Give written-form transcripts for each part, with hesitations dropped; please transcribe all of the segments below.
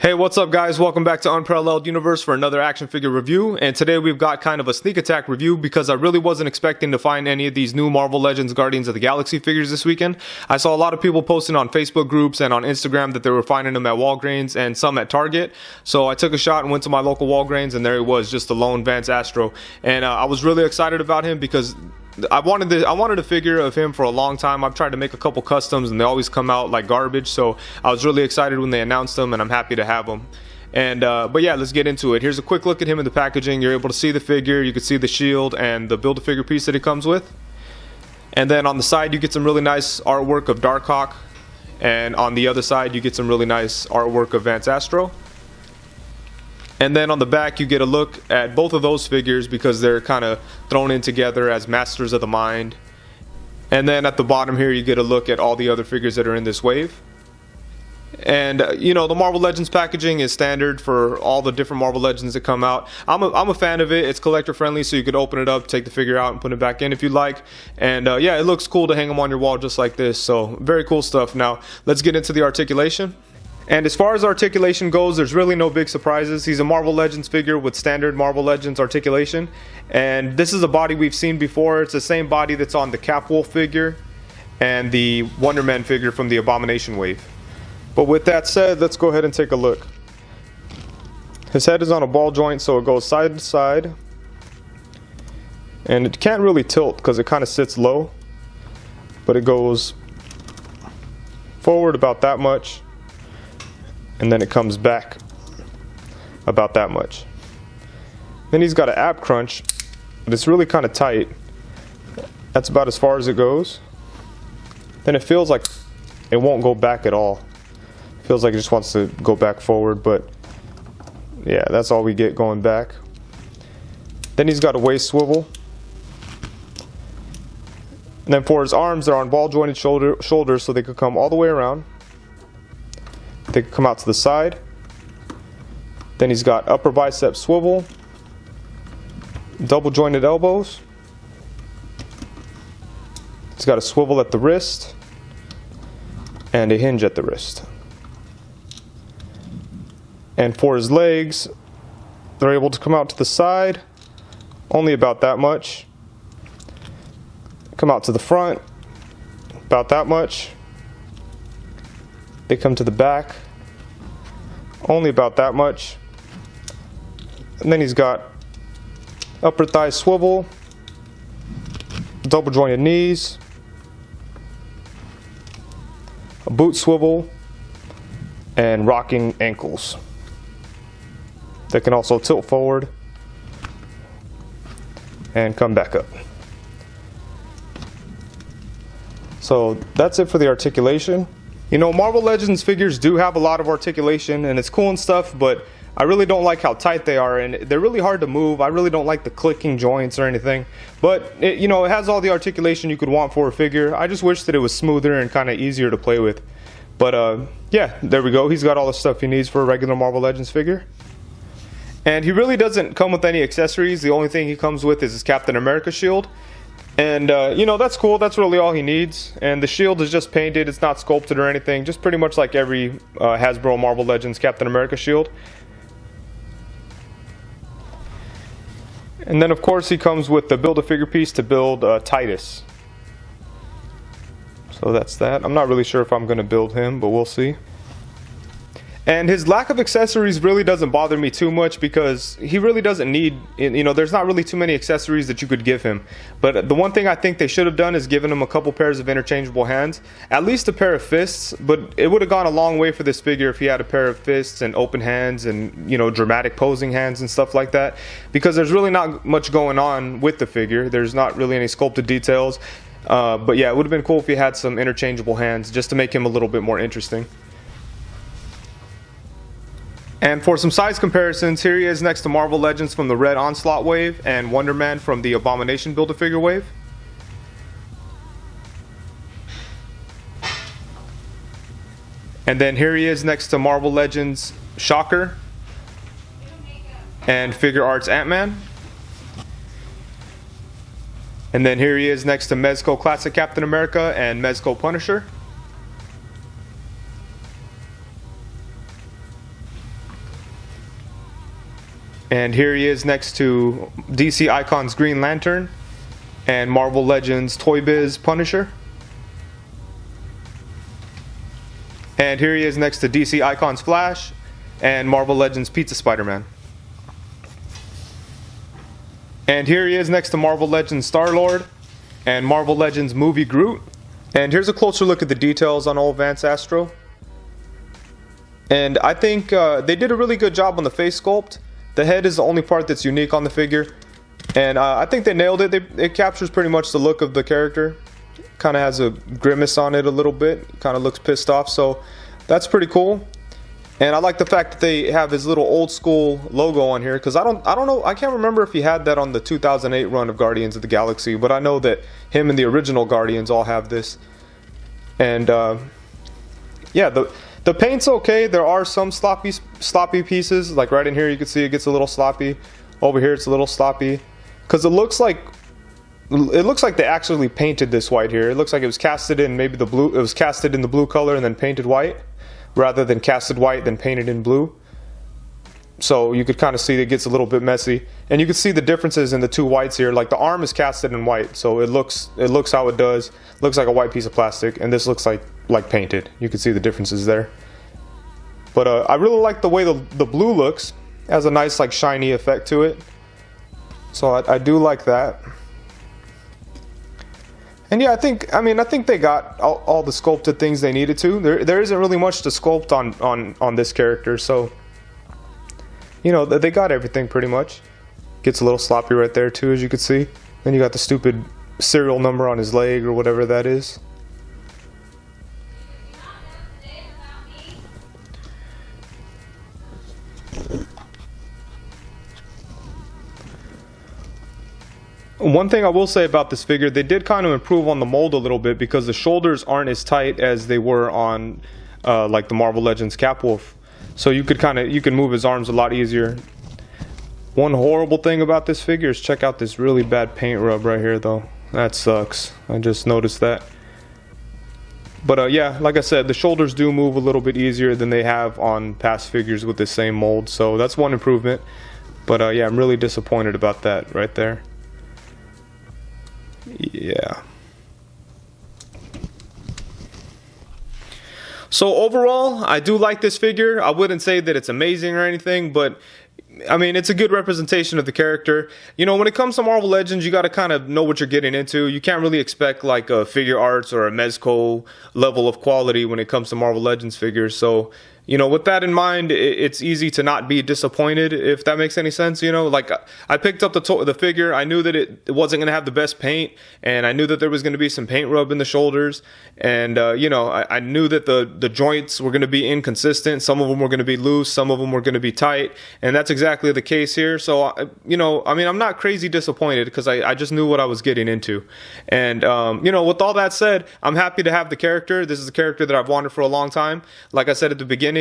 Hey, what's up guys? Welcome back to Unparalleled Universe for another action figure review, and today we've got kind of a sneak attack review because I really wasn't expecting to find any of these new Marvel Legends Guardians of the Galaxy figures this weekend. I saw a lot of people posting on Facebook groups and on Instagram that they were finding them at Walgreens and some at Target, so I took a shot and went to my local Walgreens, and there he was, just a lone Vance Astro, and I was really excited about him because I wanted a figure of him for a long time. I've tried to make a couple customs and they always come out like garbage, so I was really excited when they announced them, and I'm happy to have them. And but yeah, let's get into it. Here's a quick look at him in the packaging. You're able to see the figure, you can see the shield and the Build-A-Figure piece that he comes with. And then on the side you get some really nice artwork of Darkhawk, and on the other side you get some really nice artwork of Vance Astro. And then on the back you get a look at both of those figures because they're kind of thrown in together as Masters of the Mind. And then at the bottom here you get a look at all the other figures that are in this wave. And you know, the Marvel Legends packaging is standard for all the different Marvel Legends that come out. I'm a fan of it. It's collector friendly, so you could open it up, take the figure out and put it back in if you'd like. And yeah, it looks cool to hang them on your wall just like this, so very cool stuff. Now let's get into the articulation. And as far as articulation goes, there's really no big surprises. He's a Marvel Legends figure with standard Marvel Legends articulation, and this is a body we've seen before. It's the same body that's on the Capwolf figure and the Wonder Man figure from the Abomination wave. But with that said, let's go ahead and take a look. His head is on a ball joint, so it goes side to side, and it can't really tilt because it kind of sits low, but it goes forward about that much, and then it comes back about that much. Then he's got an ab crunch, but it's really kind of tight. That's about as far as it goes. Then it feels like it won't go back at all. It feels like it just wants to go back forward, but yeah, that's all we get going back. Then he's got a waist swivel. And then for his arms, they're on ball jointed shoulders, so they could come all the way around. They can come out to the side. Then he's got upper bicep swivel, double jointed elbows. He's got a swivel at the wrist and a hinge at the wrist. And for his legs, they're able to come out to the side, only about that much. Come out to the front, about that much. They come to the back, only about that much. And then he's got upper thigh swivel, double jointed knees, a boot swivel, and rocking ankles. They can also tilt forward and come back up. So that's it for the articulation. You know, Marvel Legends figures do have a lot of articulation and it's cool and stuff, but I really don't like how tight they are, and they're really hard to move. I really don't like the clicking joints or anything, but it, you know, it has all the articulation you could want for a figure. I just wish that it was smoother and kind of easier to play with. But yeah, there we go. He's got all the stuff he needs for a regular Marvel Legends figure. And he really doesn't come with any accessories. The only thing he comes with is his Captain America shield. And you know, that's cool. That's really all he needs. And the shield is just painted. It's not sculpted or anything. Just pretty much like every Hasbro Marvel Legends Captain America shield. And then of course he comes with the Build-A-Figure piece to build Titus. So that's that. I'm not really sure if I'm going to build him, but we'll see. And his lack of accessories really doesn't bother me too much because he really doesn't need, you know, there's not really too many accessories that you could give him. But the one thing I think they should have done is given him a couple pairs of interchangeable hands, at least a pair of fists. But it would have gone a long way for this figure if he had a pair of fists and open hands and, you know, dramatic posing hands and stuff like that, because there's really not much going on with the figure. There's not really any sculpted details. But yeah, it would have been cool if he had some interchangeable hands just to make him a little bit more interesting. And for some size comparisons, here he is next to Marvel Legends from the Red Onslaught wave and Wonder Man from the Abomination Build-A-Figure wave. And then here he is next to Marvel Legends Shocker and Figure Arts Ant-Man. And then here he is next to Mezco Classic Captain America and Mezco Punisher. And here he is next to DC Icon's Green Lantern and Marvel Legends Toy Biz Punisher. And here he is next to DC Icon's Flash and Marvel Legends Pizza Spider-Man. And here he is next to Marvel Legends Star-Lord and Marvel Legends Movie Groot. And here's a closer look at the details on old Vance Astro. And I think they did a really good job on the face sculpt. The head is the only part that's unique on the figure. And I think they nailed it. It captures pretty much the look of the character. Kind of has a grimace on it a little bit. Kind of looks pissed off. So that's pretty cool. And I like the fact that they have his little old school logo on here, because I don't know, I can't remember if he had that on the 2008 run of Guardians of the Galaxy, but I know that him and the original Guardians all have this. And yeah, the paint's okay. There are some sloppy pieces, like right in here you can see it gets a little sloppy. Over here it's a little sloppy, because it looks like they actually painted this white here. It looks like it was casted in maybe the blue. It was casted in the blue color and then painted white, rather than casted white then painted in blue. So you could kind of see it gets a little bit messy, and you can see the differences in the two whites here. Like the arm is casted in white, so it looks how it does. Looks like a white piece of plastic, and this looks like painted. You can see the differences there. But I really like the way the blue looks. It has a nice like shiny effect to it, so I do like that. And yeah, I think they got all the sculpted things they needed to. There isn't really much to sculpt on this character, so you know they got everything pretty much. Gets a little sloppy right there too, as you can see. Then you got the stupid serial number on his leg or whatever that is. One thing I will say about this figure, they did kind of improve on the mold a little bit, because the shoulders aren't as tight as they were on like the Marvel Legends Capwolf. So you can move his arms a lot easier. One horrible thing about this figure is check out this really bad paint rub right here though. That sucks. I just noticed that. But yeah, like I said, the shoulders do move a little bit easier than they have on past figures with the same mold. So that's one improvement. But yeah, I'm really disappointed about that right there. Yeah. So overall, I do like this figure. I wouldn't say that it's amazing or anything, but I mean, it's a good representation of the character. You know, when it comes to Marvel Legends, you got to kind of know what you're getting into. You can't really expect like a Figure Arts or a Mezco level of quality when it comes to Marvel Legends figures. So, you know, with that in mind, it's easy to not be disappointed, if that makes any sense. You know, like I picked up the figure. I knew that it wasn't going to have the best paint, and I knew that there was going to be some paint rub in the shoulders. And, you know, I knew that the joints were going to be inconsistent. Some of them were going to be loose. Some of them were going to be tight. And that's exactly the case here. So, you know, I mean, I'm not crazy disappointed, because I just knew what I was getting into. And, you know, with all that said, I'm happy to have the character. This is a character that I've wanted for a long time. Like I said at the beginning,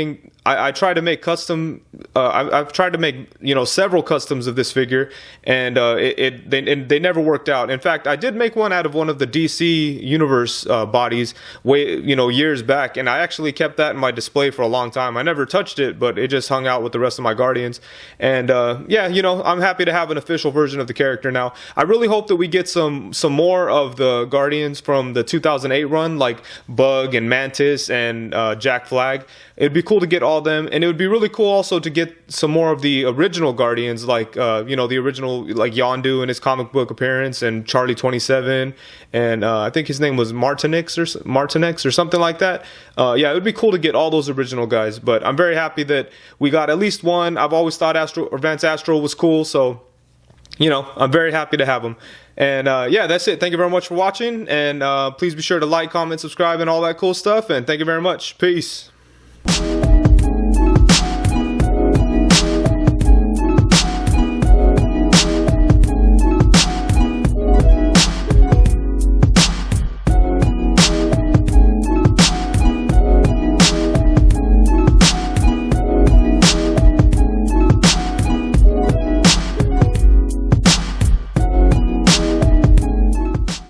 I try to make custom. I've tried to make, you know, several customs of this figure, and they never worked out. In fact, I did make one out of one of the DC Universe bodies years back, and I actually kept that in my display for a long time. I never touched it, but it just hung out with the rest of my Guardians. And yeah, you know, I'm happy to have an official version of the character now. I really hope that we get some more of the Guardians from the 2008 run, like Bug and Mantis and Jack Flag. It'd be cool to get all of them, and it would be really cool also to get some more of the original Guardians, like you know, the original, like Yondu in his comic book appearance, and Charlie 27, and I think his name was Martinez or something like that. Yeah, it would be cool to get all those original guys, but I'm very happy that we got at least one. I've always thought Vance Astro was cool, so you know, I'm very happy to have him. And yeah, that's it. Thank you very much for watching, and please be sure to like, comment, subscribe, and all that cool stuff, and thank you very much. Peace.